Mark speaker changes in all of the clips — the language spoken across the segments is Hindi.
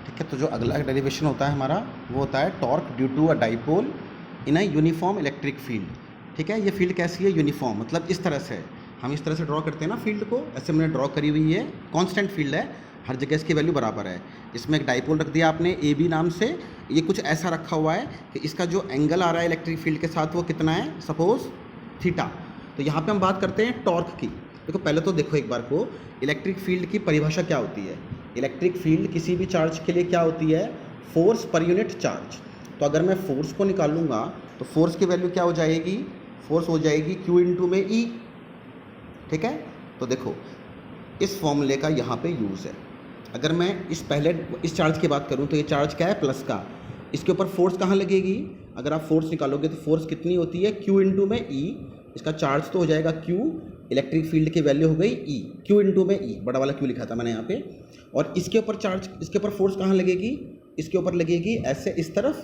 Speaker 1: ठीक है, तो जो अगला डेरिवेशन होता है हमारा वो होता है torque due to a dipole in a uniform electric field. ठीक है, ये फील्ड कैसी है, यूनिफॉर्म, मतलब इस तरह से हम इस तरह से ड्रॉ करते हैं ना फील्ड को, ऐसे मैंने ड्रॉ करी हुई है, कांस्टेंट फील्ड है, हर जगह इसकी वैल्यू बराबर है। इसमें एक डाइपोल रख दिया आपने ए बी नाम से, ये कुछ ऐसा रखा हुआ है कि इसका जो एंगल आ रहा है इलेक्ट्रिक फील्ड के साथ वो कितना है, सपोज थीटा। तो यहाँ पे हम बात करते हैं टॉर्क की। देखो पहले तो देखो एक बार को इलेक्ट्रिक फील्ड की परिभाषा क्या होती है। इलेक्ट्रिक फील्ड किसी भी चार्ज के लिए क्या होती है, फोर्स पर यूनिट चार्ज। तो अगर मैं फोर्स को निकालूंगा तो फोर्स की वैल्यू क्या हो जाएगी, फोर्स हो जाएगी Q इंटू में E। ठीक है, तो देखो इस फॉर्मूले का यहाँ पे यूज़ है। अगर मैं इस चार्ज की बात करूँ तो ये चार्ज क्या है, प्लस का, इसके ऊपर फोर्स कहाँ लगेगी, अगर आप फोर्स निकालोगे तो फोर्स कितनी होती है, Q इंटू में E। इसका चार्ज तो हो जाएगा Q, इलेक्ट्रिक फील्ड की वैल्यू हो गई E, Q इंटू में E, बड़ा वाला Q लिखा था मैंने यहाँ पे। और इसके ऊपर चार्ज, इसके ऊपर फोर्स कहाँ लगेगी, इसके ऊपर लगेगी ऐसे इस तरफ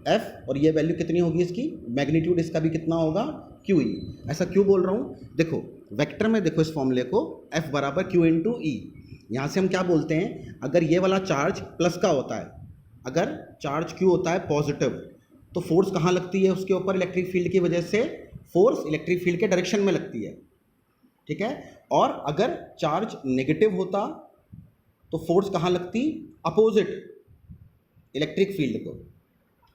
Speaker 1: F, और ये वैल्यू कितनी होगी इसकी, मैग्नीट्यूड इसका भी कितना होगा, QE। ऐसा क्यों बोल रहा हूँ, देखो वेक्टर में देखो इस फॉर्मूले को, F बराबर Q इंटू E। यहाँ से हम क्या बोलते हैं, अगर ये वाला चार्ज प्लस का होता है, अगर चार्ज Q होता है पॉजिटिव, तो फोर्स कहाँ लगती है उसके ऊपर, इलेक्ट्रिक फील्ड की वजह से फोर्स इलेक्ट्रिक फील्ड के डायरेक्शन में लगती है। ठीक है, और अगर चार्ज नेगेटिव होता तो फोर्स कहाँ लगती, अपोजिट इलेक्ट्रिक फील्ड को।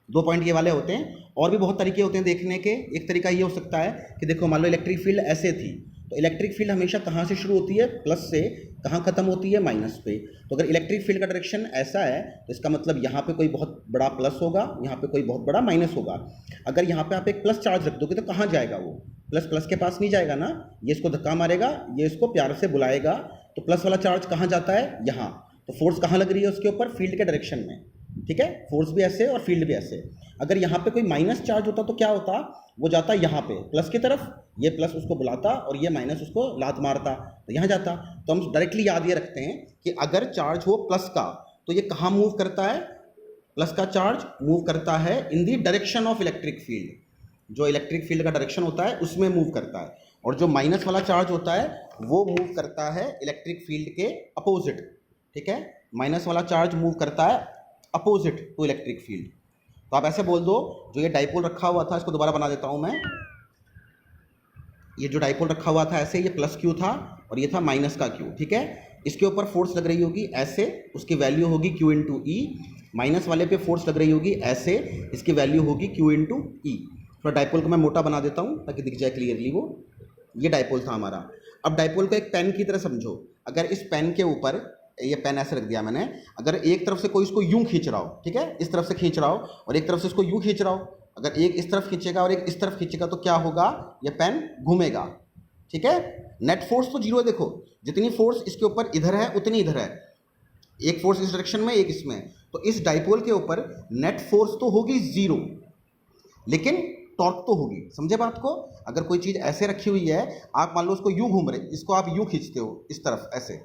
Speaker 1: दो पॉइंट ये वाले होते हैं, और भी बहुत तरीके होते हैं देखने के। एक तरीका ये हो सकता है कि देखो मान लो इलेक्ट्रिक फील्ड ऐसे थी, तो इलेक्ट्रिक फील्ड हमेशा कहाँ से शुरू होती है, प्लस से, कहाँ खत्म होती है, माइनस पे। तो अगर इलेक्ट्रिक फील्ड का डायरेक्शन ऐसा है तो इसका मतलब यहाँ पे कोई बहुत बड़ा प्लस होगा, यहाँ पे कोई बहुत बड़ा माइनस होगा। अगर यहाँ पे आप एक प्लस चार्ज रख दोगे तो कहाँ जाएगा वो, प्लस प्लस के पास नहीं जाएगा ना, ये इसको धक्का मारेगा, ये इसको प्यार से बुलाएगा, तो प्लस वाला चार्ज कहाँ जाता है, यहाँ। तो फोर्स कहाँ लग रही है उसके ऊपर, फील्ड के डायरेक्शन में। ठीक है, फोर्स भी ऐसे और फील्ड भी ऐसे। अगर यहाँ पे कोई माइनस चार्ज होता तो क्या होता, वो जाता यहाँ पे प्लस की तरफ, ये प्लस उसको बुलाता और ये माइनस उसको लात मारता, तो यहाँ जाता। तो हम डायरेक्टली याद ये रखते हैं कि अगर चार्ज हो प्लस का तो ये कहाँ मूव करता है, प्लस का चार्ज मूव करता है in the direction of electric field, जो इलेक्ट्रिक फील्ड का डायरेक्शन होता है उसमें मूव करता है। और जो माइनस वाला चार्ज होता है वो मूव करता है इलेक्ट्रिक फील्ड के अपोजिट। ठीक है, माइनस वाला चार्ज मूव करता है अपोजिट टू इलेक्ट्रिक फील्ड। तो आप ऐसे बोल दो, जो ये डाइपोल रखा हुआ था इसको दोबारा बना देता हूं मैं। ये जो डाइपोल रखा हुआ था ऐसे, ये प्लस Q था और ये था माइनस का Q। ठीक है, इसके ऊपर फोर्स लग रही होगी ऐसे, उसकी वैल्यू होगी Q इंटू E। माइनस वाले पे फोर्स लग रही होगी ऐसे, इसकी वैल्यू होगी Q इंटू E। थोड़ा डाइपोल को मैं मोटा बना देता हूँ ताकि दिख जाए क्लियरली वो। ये डाइपोल था हमारा। अब डाइपोल को एक पेन की तरह समझो। अगर इस पेन के ऊपर, ये पेन ऐसे रख दिया मैंने, अगर एक तरफ से कोई इसको यूं खींच रहा हो, ठीक है, इस तरफ से खींच रहा हो और एक तरफ से इसको यूं खींच रहा हो, अगर एक इस तरफ खींचेगा और एक इस तरफ खींचेगा तो क्या होगा, ये पेन घूमेगा। ठीक है, नेट फोर्स तो जीरो है, देखो जितनी फोर्स इसके ऊपर इधर है उतनी इधर है, एक फोर्स इस डायरेक्शन में एक इसमें, तो इस डाइपोल के ऊपर नेट फोर्स तो होगी जीरो, लेकिन टॉर्क तो होगी। समझे बात को। अगर कोई चीज़ ऐसे रखी हुई है, आप मान लो उसको यूं घूम रहे, इसको आप यूं खींचते हो इस तरफ ऐसे,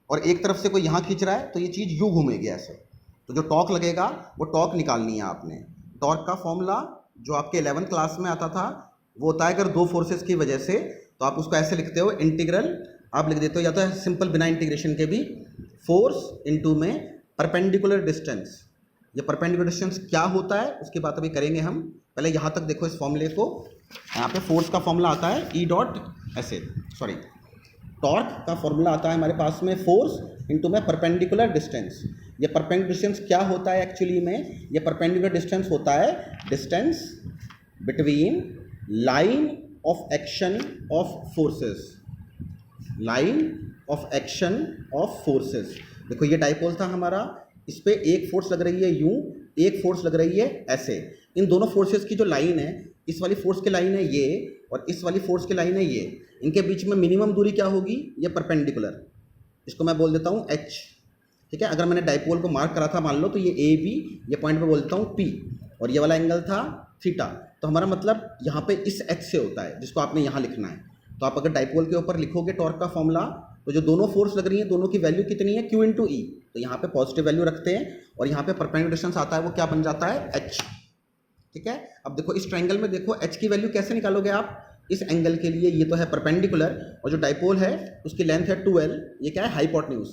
Speaker 1: और एक तरफ से कोई यहाँ खींच रहा है तो ये चीज़ यूं घूमेगी ऐसे, तो जो टॉर्क लगेगा वो टॉर्क निकालनी है आपने। टॉर्क का फॉर्मूला जो आपके 11th क्लास में आता था वो होता है, अगर दो फोर्सेस की वजह से, तो आप उसको ऐसे लिखते हो, इंटीग्रल आप लिख देते हो, या तो सिंपल बिना इंटीग्रेशन के भी, फोर्स इनटू में परपेंडिकुलर डिस्टेंस। ये परपेंडिकुलर डिस्टेंस क्या होता है उसकी बात अभी करेंगे हम, पहले यहाँ तक देखो इस फॉर्मूले को। यहाँ पे फोर्स का फॉर्मूला आता है E डॉट ऐसे, सॉरी टॉर्क का फॉर्मूला आता है हमारे पास में, फोर्स इनटू में परपेंडिकुलर डिस्टेंस। ये परपेंडिकुलर डिस्टेंस क्या होता है एक्चुअली में, ये परपेंडिकुलर डिस्टेंस होता है distance between line of action of forces, line of action of forces. देखो ये डाइपोल था हमारा, इस पे एक फोर्स लग रही है यूं, एक फोर्स लग रही है ऐसे। इन दोनों फोर्सेस की जो लाइन है, इस वाली फोर्स की लाइन है ये और इस वाली फोर्स की लाइन है ये, इनके बीच में मिनिमम दूरी क्या होगी, ये परपेंडिकुलर, इसको मैं बोल देता हूँ H। ठीक है, अगर मैंने डाइपोल को मार्क करा था मान लो, तो ये AB, ये पॉइंट पे बोलता हूँ P, और ये वाला एंगल था थीटा। तो हमारा मतलब यहाँ पे इस H से होता है, जिसको आपने यहाँ लिखना है। तो आप अगर डाइपोल के ऊपर लिखोगे टॉर्क का फॉर्मूला, तो जो दोनों फोर्स लग रही हैं दोनों की वैल्यू कितनी है, Q इंटू E। तो यहाँ पे पॉजिटिव वैल्यू रखते हैं और यहाँ पे परपेंडिकुलर डिस्टेंस आता है, वो क्या बन जाता है, H। ठीक है, अब देखो इस ट्रायंगल में देखो H की वैल्यू कैसे निकालोगे आप, इस एंगल के लिए ये तो है परपेंडिकुलर और जो डाइपोल है उसकी लेंथ है 2L, ये क्या है, हाइपोटेन्यूज।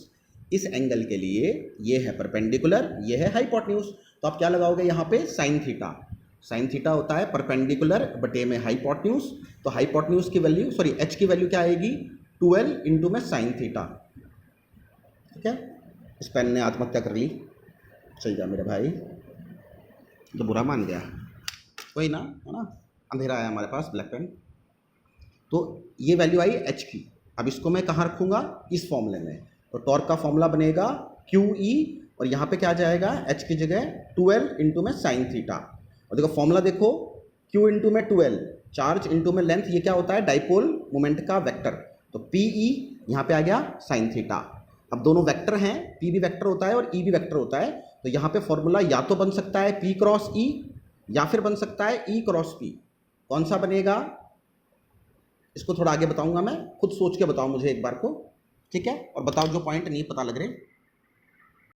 Speaker 1: इस एंगल के लिए ये है परपेंडिकुलर, ये है हाइपोटेन्यूज। तो आप क्या लगाओगे यहाँ पे साइन थीटा। साइन थीटा होता है परपेंडिकुलर बटे में हाइपोटेन्यूज। तो हाइपोटेन्यूज की वैल्यू सॉरी एच की वैल्यू क्या आएगी 12 इंटू में साइन थीटा। ठीक है, इस पेन ने आत्महत्या कर ली। चल जा मेरे भाई, तो बुरा मान गया, कोई ना, है ना, अंधेरा आया हमारे पास ब्लैक पेन। तो ये वैल्यू आई एच की। अब इसको मैं कहाँ रखूँगा, इस फॉर्मूले में। तो टॉर्क का फॉर्मूला बनेगा क्यू ई, और यहाँ पे क्या जाएगा एच की जगह 12 इंटू में साइन थीटा। और देखो फॉर्मूला देखो, क्यू इंटू में 12, चार्ज इंटू में लेंथ, ये क्या होता है डाइपोल मोमेंट का वेक्टर। तो पी ई यहाँ पे आ गया साइन थीटा। अब दोनों वेक्टर हैं, पी भी वेक्टर होता है और ई भी वेक्टर होता है। तो यहाँ पे फॉर्मूला या तो बन सकता है पी क्रॉस ई, या फिर बन सकता है ई क्रॉस पी। कौन सा बनेगा इसको थोड़ा आगे बताऊंगा मैं, खुद सोच के बताओ मुझे एक बार को, ठीक है। और बताओ जो पॉइंट नहीं पता लग रहे।